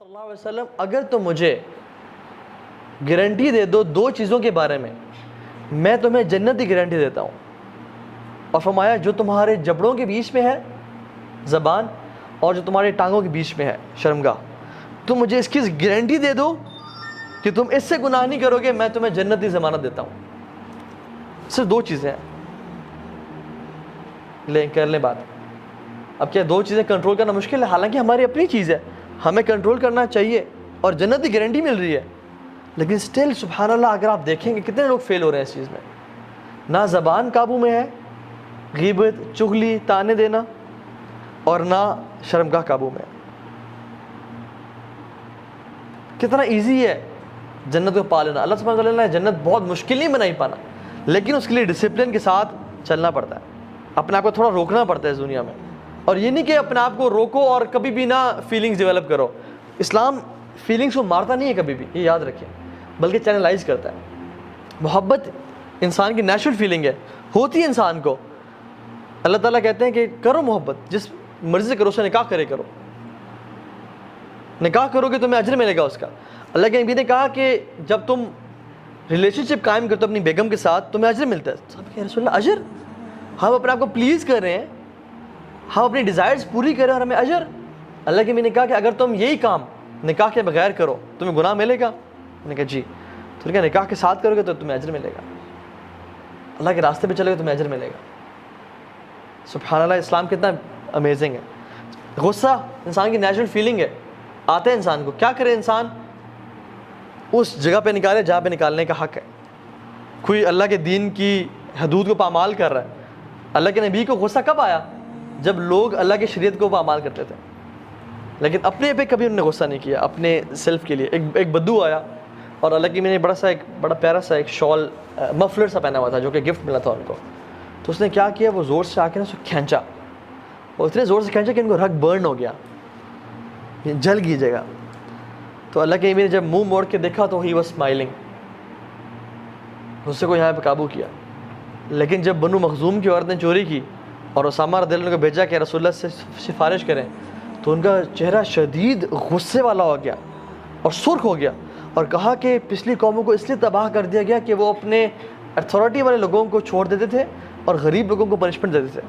صلی اللہ علیہ وسلم اگر تم مجھے گارنٹی دے دو دو چیزوں کے بارے میں تمہیں جنت کی گارنٹی دیتا ہوں. اور فرمایا جو تمہارے جبڑوں کے بیچ میں ہے زبان اور جو تمہارے ٹانگوں کے بیچ میں ہے شرمگاہ, تم مجھے اس کی گارنٹی دے دو کہ تم اس سے گناہ نہیں کرو گے, میں تمہیں جنت کی ضمانت دیتا ہوں. صرف دو چیزیں ہیں, کر لیں بات. اب کیا دو چیزیں کنٹرول کرنا مشکل ہے؟ حالانکہ ہماری اپنی چیز ہے, ہمیں کنٹرول کرنا چاہیے اور جنت کی گارنٹی مل رہی ہے, لیکن سٹل سبحان اللہ اگر آپ دیکھیں گے کتنے لوگ فیل ہو رہے ہیں اس چیز میں. نہ زبان قابو میں ہے, غیبت, چغلی, تانے دینا, اور نہ شرمگاہ قابو میں. کتنا ایزی ہے جنت کو پا لینا. اللہ سبحانہ وتعالی نے جنت بہت مشکل نہیں بنائی پانا, لیکن اس کے لیے ڈسپلن کے ساتھ چلنا پڑتا ہے, اپنے آپ کو تھوڑا روکنا پڑتا ہے اس دنیا میں. اور یہ نہیں کہ اپنے آپ کو روکو اور کبھی بھی نہ فیلنگز ڈیولپ کرو. اسلام فیلنگز کو مارتا نہیں ہے کبھی بھی, یہ یاد رکھیں, بلکہ چینلائز کرتا ہے. محبت انسان کی نیچرل فیلنگ ہے, ہوتی ہے انسان کو. اللہ تعالیٰ کہتے ہیں کہ کرو محبت, جس مرضی سے کرو, سے نکاح کرے کرو, نکاح کرو گے تمہیں اجر ملے گا اس کا. اللہ کے نبی نے کہا کہ جب تم ریلیشن شپ قائم کرتے ہو اپنی بیگم کے ساتھ تمہیں اجر ملتا ہے. صاحب کہ رسول اللہ اجر, ہم اپنے آپ کو پلیز کر رہے ہیں, ہم اپنی ڈیزائرز پوری کر رہے ہیں اور ہمیں اجر. اللہ کے نبی نے کہا کہ اگر تم یہی کام نکاح کے بغیر کرو تمہیں گناہ ملے گا؟ میں نے کہا جی. تو نے کہا نکاح کے ساتھ کرو گے تو تمہیں اجر ملے گا, اللہ کے راستے پہ چلو گے تمہیں اجر ملے گا. سبحان اللہ, اسلام کتنا امیزنگ ہے. غصہ انسان کی نیچرل فیلنگ ہے, آتا ہے انسان کو. کیا کرے انسان؟ اس جگہ پہ نکالے جہاں پہ نکالنے کا حق ہے. کوئی اللہ کے دین کی حدود کو پامال کر رہا ہے. اللہ کے نبی کو غصہ کب آیا؟ جب لوگ اللہ کی شریعت کو پامال کرتے تھے, لیکن اپنے پہ کبھی انہوں نے غصہ نہیں کیا, اپنے سیلف کے لیے. ایک بدو آیا اور اللہ کی میں نے بڑا پیارا سا ایک شال مفلر سا پہنا ہوا تھا جو کہ گفٹ ملا تھا ان کو. تو اس نے کیا کیا, وہ زور سے آ کے نا اس کو کھینچا, اور اتنے زور سے کھینچا کہ ان کو رگ برن ہو گیا, جل گئی جگہ. تو اللہ کے نبی نے جب منہ موڑ کے دیکھا تو ہی واز اسمائلنگ, غصے کو یہاں پہ قابو کیا. لیکن جب بنو مخزوم کی عورت نے چوری کی اور اسامہ رضی اللہ عنہ کو بھیجا کہ رسول اللہ سے سفارش کریں, تو ان کا چہرہ شدید غصے والا ہو گیا اور سرخ ہو گیا, اور کہا کہ پچھلی قوموں کو اس لیے تباہ کر دیا گیا کہ وہ اپنے اتھارٹی والے لوگوں کو چھوڑ دیتے تھے اور غریب لوگوں کو پنشمنٹ دیتے تھے.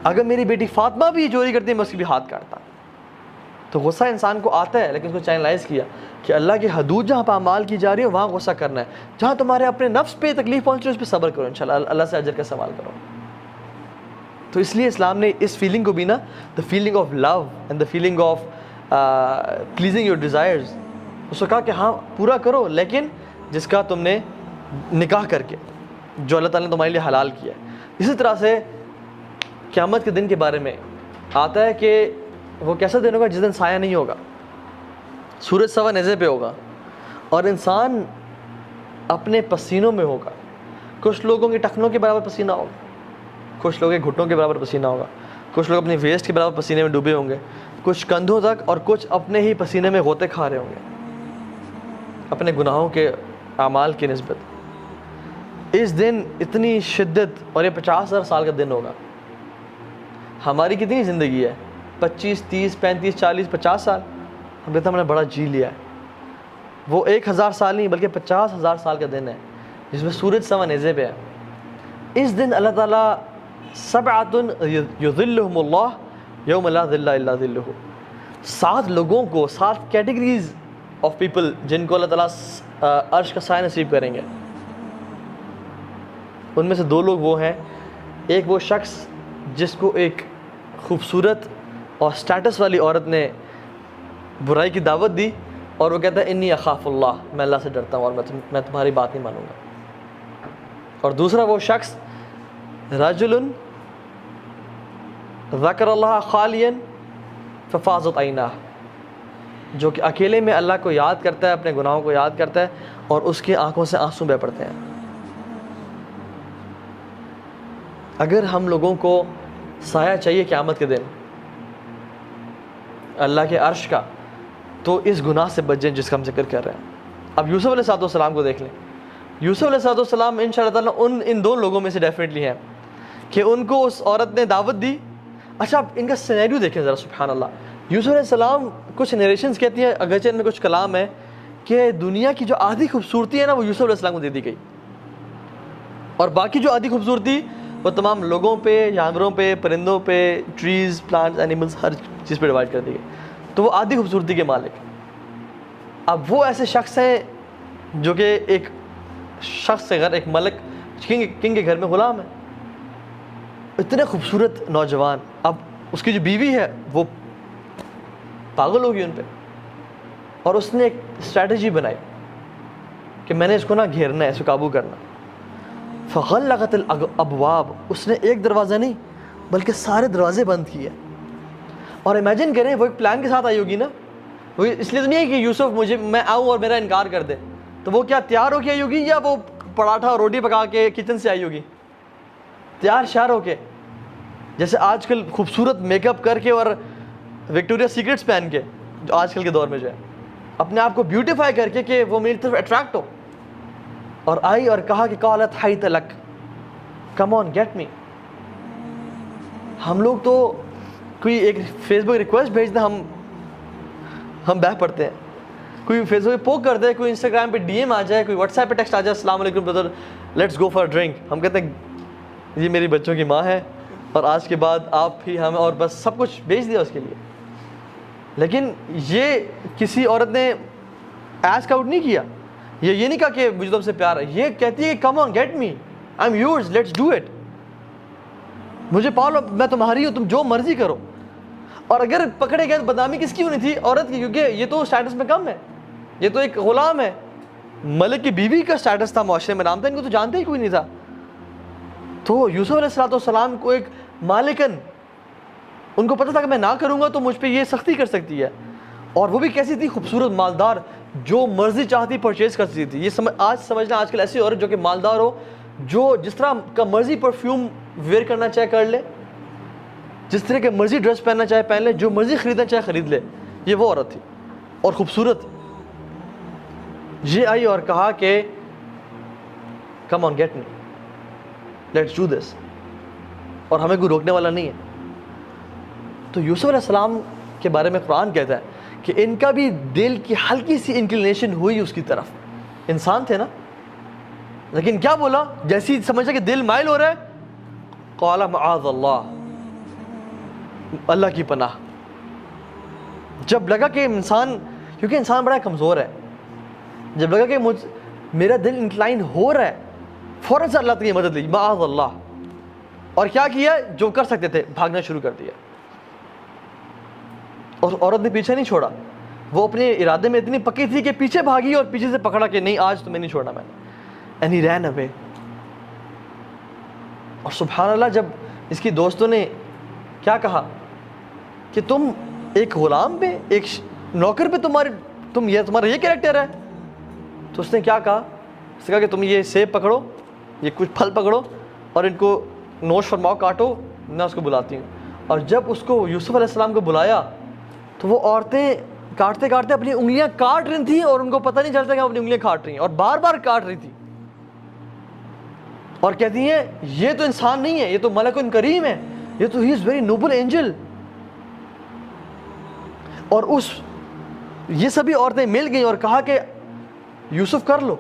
اگر میری بیٹی فاطمہ بھی چوری کرتی میں اس کی بھی ہاتھ کاٹتا. تو غصہ انسان کو آتا ہے, لیکن اس کو چینلائز کیا کہ اللہ کی حدود جہاں پامال کی جا رہی ہے وہاں غصہ کرنا ہے. جہاں تمہارے اپنے نفس پہ تکلیف پہنچ رہی ہے اس پہ صبر کرو, انشاءاللہ اللہ سے اجر کا سوال کرو. تو اس لیے اسلام نے اس فیلنگ کو بھی نا, the feeling of love and the feeling of pleasing your desires, اس کو کہا کہ ہاں پورا کرو, لیکن جس کا تم نے نکاح کر کے, جو اللہ تعالیٰ نے تمہارے لیے حلال کیا ہے. اسی طرح سے قیامت کے دن کے بارے میں آتا ہے کہ وہ کیسا دن ہوگا جس دن سایہ نہیں ہوگا, سورج سوا نیزے پہ ہوگا اور انسان اپنے پسینوں میں ہوگا. کچھ لوگوں کے ٹخنوں کے برابر پسینہ ہوگا, کچھ لوگوں کے گھٹنوں کے برابر پسینہ ہوگا, کچھ لوگ اپنی ویسٹ کے برابر پسینے میں ڈوبے ہوں گے, کچھ کندھوں تک, اور کچھ اپنے ہی پسینے میں غوطے کھا رہے ہوں گے اپنے گناہوں کے اعمال کی نسبت. اس دن اتنی شدت, اور یہ 50,000 سال کا دن ہوگا. ہماری کتنی زندگی ہے؟ 25, 30, 35, 40, 50 سال. ہم کہتے ہیں ہم نے بڑا جی لیا ہے. وہ 1000 سال نہیں بلکہ 50,000 سال کا دن ہے جس میں سورج سوا نیزے پہ ہے. اس دن اللہ تعالیٰ سبعۃ یظلھم اللہ یوم لا ظل الا ظلہ, 7 لوگوں کو, 7 کیٹیگریز آف پیپل جن کو اللہ تعالیٰ عرش کا سایہ نصیب کریں گے. ان میں سے 2 لوگ وہ ہیں, ایک وہ شخص جس کو ایک خوبصورت اور سٹیٹس والی عورت نے برائی کی دعوت دی اور وہ کہتا ہے انی اخاف اللہ, میں اللہ سے ڈرتا ہوں اور میں تمہاری بات نہیں مانوں گا. اور دوسرا وہ شخص رجل ذکر اللہ خالیا ففاضت عیناہ, جو کہ اکیلے میں اللہ کو یاد کرتا ہے, اپنے گناہوں کو یاد کرتا ہے اور اس کی آنکھوں سے آنسو بہہ پڑتے ہیں. اگر ہم لوگوں کو سایہ چاہیے قیامت کے دن اللہ کے عرش کا, تو اس گناہ سے بچ جائیں جس کا ہم ذکر کر رہے ہیں. اب یوسف علیہ السلام کو دیکھ لیں. یوسف علیہ السلام ان شاء اللہ تعالیٰ ان 2 لوگوں میں سے ڈیفینیٹلی ہیں کہ ان کو اس عورت نے دعوت دی. اچھا آپ ان کا سینیریو دیکھیں ذرا, سبحان اللہ. یوسف علیہ السلام کچھ نریشنز کہتی ہیں، اگرچہ ان میں کچھ کلام ہے، کہ دنیا کی جو آدھی خوبصورتی ہے نا وہ یوسف علیہ السلام کو دے دی گئی، اور باقی جو آدھی خوبصورتی وہ تمام لوگوں پہ، جانوروں پہ، پرندوں پہ، ٹریز، پلانٹس، اینیملز، ہر چیز پہ ڈیوائڈ کر دی گئی. تو وہ آدھی خوبصورتی کے مالک. اب وہ ایسے شخص ہیں جو کہ ایک شخص سے گھر، ایک ملک کنگ کے گھر میں غلام ہے، اتنے خوبصورت نوجوان. اب اس کی جو بیوی ہے وہ پاگل ہوگی ان پہ، اور اس نے ایک اسٹریٹجی بنائی کہ میں نے اس کو نا گھیرنا ہے، اس کو قابو کرنا. فغلقت الابواب، اس نے ایک دروازہ نہیں بلکہ سارے دروازے بند کیے. اور امیجن کریں وہ ایک پلان کے ساتھ آئی ہوگی نا، وہ اس لیے تو نہیں ہے کہ یوسف میں آؤں اور میرا انکار کر دے. تو وہ کیا تیار ہو کے آئی ہوگی، یا وہ پراٹھا اور روٹی پکا کے کچن سے آئی ہوگی؟ تیار شیار ہو کے، جیسے آج کل خوبصورت میک اپ کر کے اور وکٹوریا سیکرٹس پہن کے، جو آج کل کے دور میں جو ہے اپنے آپ کو بیوٹیفائی کر کے کہ وہ میری طرف اٹریکٹ ہو. اور آئی اور کہا کہ قالت حیت لک، کم آن گیٹ می. ہم لوگ تو کوئی ایک فیس بک ریکویسٹ بھیج دیں ہم بہ پڑتے ہیں، کوئی فیس بک پہ پوک کر دے، کوئی انسٹاگرام پہ ڈی ایم آ جائے، کوئی واٹس ایپ پہ ٹیکسٹ آ جائے، السلام علیکم برادر لیٹس گو فار ڈرنک، ہم کہتے ہیں یہ میری بچوں کی ماں ہے اور آج کے بعد آپ ہی ہمیں، اور بس سب کچھ بیچ دیا اس کے لیے. لیکن یہ کسی عورت نے ایسک آؤٹ نہیں کیا، یہ نہیں کہا کہ مجھے تم سے پیار ہے، یہ کہتی ہے come on get me, I am yours, let's do it, مجھے پا لو، میں تمہاری ہوں، تم جو مرضی کرو. اور اگر پکڑے گئے تو بدنامی کس کی ہونی تھی؟ عورت کی، کیونکہ یہ تو اسٹیٹس میں کم ہے، یہ تو ایک غلام ہے. ملک کی بیوی کا اسٹیٹس تھا معاشرے میں، نام تھا، ان کو تو جانتے ہی کوئی نہیں تھا. تو یوسف علیہ السلام کو ایک مالکن، ان کو پتہ تھا کہ میں نہ کروں گا تو مجھ پہ یہ سختی کر سکتی ہے. اور وہ بھی کیسی تھی؟ خوبصورت، مالدار، جو مرضی چاہتی پرچیز کر سکتی تھی. یہ آج سمجھنا آج کل ایسی عورت جو کہ مالدار ہو، جو جس طرح کا مرضی پرفیوم ویئر کرنا چاہے کر لے، جس طرح کے مرضی ڈریس پہننا چاہے پہن لے، جو مرضی خریدنا چاہے خرید لے. یہ وہ عورت تھی اور خوبصورت. یہ آئی اور کہا کہ come on get me, let's do this, اور ہمیں کوئی روکنے والا نہیں ہے. تو یوسف علیہ السلام کے بارے میں قرآن کہتا ہے کہ ان کا بھی دل کی ہلکی سی انکلینیشن ہوئی اس کی طرف. انسان تھے نا، لیکن کیا بولا؟ جیسی سمجھا کہ دل مائل ہو رہا ہے، قال معاذ اللہ، اللہ کی پناہ. جب لگا کہ انسان، کیونکہ انسان بڑا کمزور ہے، جب لگا کہ میرا دل انکلائن ہو رہا ہے، فوراً سے اللہ کی مدد لی، معاذ اللہ. اور کیا کیا؟ جو کر سکتے تھے بھاگنا شروع کر دیا. اور عورت نے پیچھے نہیں چھوڑا، وہ اپنے ارادے میں اتنی پکی تھی کہ پیچھے بھاگی اور پیچھے سے پکڑا کہ نہیں آج تمہیں نہیں چھوڑنا میں نے. And he ran away. اور سبحان اللہ، جب اس کی دوستوں نے کیا کہا کہ تم ایک غلام پہ، ایک نوکر پہ تمہارا یہ کریکٹر ہے، تو اس نے کیا کہا؟ اس نے کہا کہ تم یہ سیب پکڑو، یہ کچھ پھل پکڑو اور ان کو نوش فرماؤ، کاٹو، میں اس کو بلاتی ہوں. اور جب اس کو یوسف علیہ السلام کو بلایا تو وہ عورتیں کاٹتے کاٹتے اپنی انگلیاں کاٹ رہی تھیں اور ان کو پتہ نہیں چلتا کہ وہ اپنی انگلیاں کاٹ رہی ہیں، اور بار بار کاٹ رہی تھی. اور کہتی ہیں یہ تو انسان نہیں ہے، یہ تو ملک کریم ہے، یہ تو ہی از ویری نوبل اینجل. اور یہ سبھی عورتیں مل گئیں اور کہا کہ یوسف کر لو.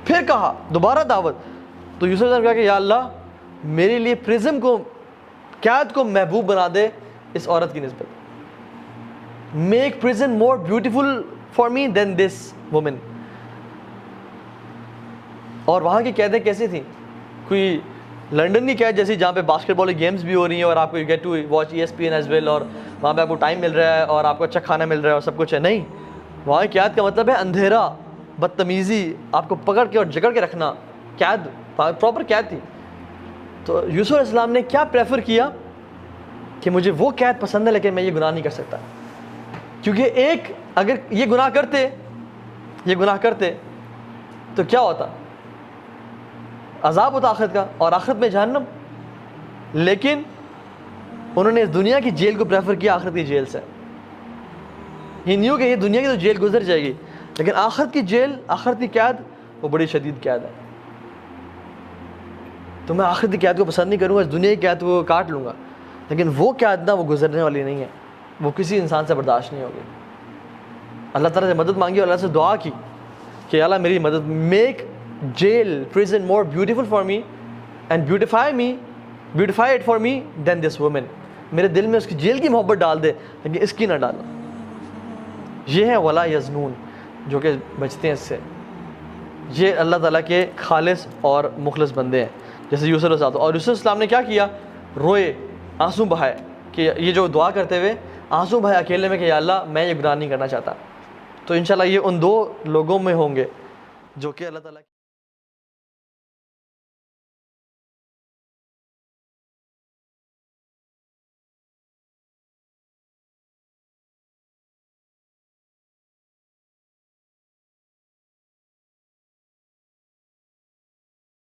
پھر کہا دوبارہ دعوت. تو یوسف نے کہا کہ یا اللہ میرے لیے پرزم کو، قید کو محبوب بنا دے اس عورت کی نسبت. Make prison more beautiful for me then this woman. اور وہاں کی قیدیں کیسی تھیں؟ کوئی لنڈن کی قید جیسی جہاں پہ باسکٹ بال گیمز بھی ہو رہی ہیں اور آپ کو get to watch ESPN as well, اور وہاں پہ آپ کو ٹائم مل رہا ہے اور آپ کو اچھا کھانا مل رہا ہے اور سب کچھ ہے. نہیں، وہاں کی قید کا مطلب ہے اندھیرا، بدتمیزی، آپ کو پکڑ کے اور جکڑ کے رکھنا. قید، پراپر قید تھی. تو یوسف علیہ السلام نے کیا پریفر کیا کہ مجھے وہ قید پسند ہے لیکن میں یہ گناہ نہیں کر سکتا. کیونکہ اگر یہ گناہ کرتے تو کیا ہوتا؟ عذاب ہوتا آخرت کا، اور آخرت میں جہنم. لیکن انہوں نے اس دنیا کی جیل کو پریفر کیا آخرت کی جیل سے. یہ نیو کہ یہ دنیا کی تو جیل گزر جائے گی، لیکن آخرت کی جیل، آخرت کی قید وہ بڑی شدید قید ہے. تو میں آخرت کی قید کو پسند نہیں کروں گا، اس دنیا کی قید کو کاٹ لوں گا، لیکن وہ قید نہ وہ گزرنے والی نہیں ہے. وہ کسی انسان سے برداشت نہیں ہوگی. اللہ تعالیٰ سے مدد مانگی اور اللہ سے دعا کی کہ اللہ میری مدد, make jail prison more beautiful for me and beautify it for me then this woman. میرے دل میں اس کی جیل کی محبت ڈال دے لیکن اس کی نہ ڈالو. یہ ہے ولا یزنون, جو کہ بچتے ہیں اس سے. یہ اللہ تعالیٰ کے خالص اور مخلص بندے ہیں, جیسے یوسف علیہ السلام. اور یوسف علیہ السلام نے کیا کیا, روئے, آنسو بہائے, کہ یہ جو دعا کرتے ہوئے آنسو بہائے اکیلے میں کہ یا اللہ میں یہ گناہ نہیں کرنا چاہتا. تو انشاءاللہ یہ ان دو لوگوں میں ہوں گے جو کہ اللہ تعالیٰ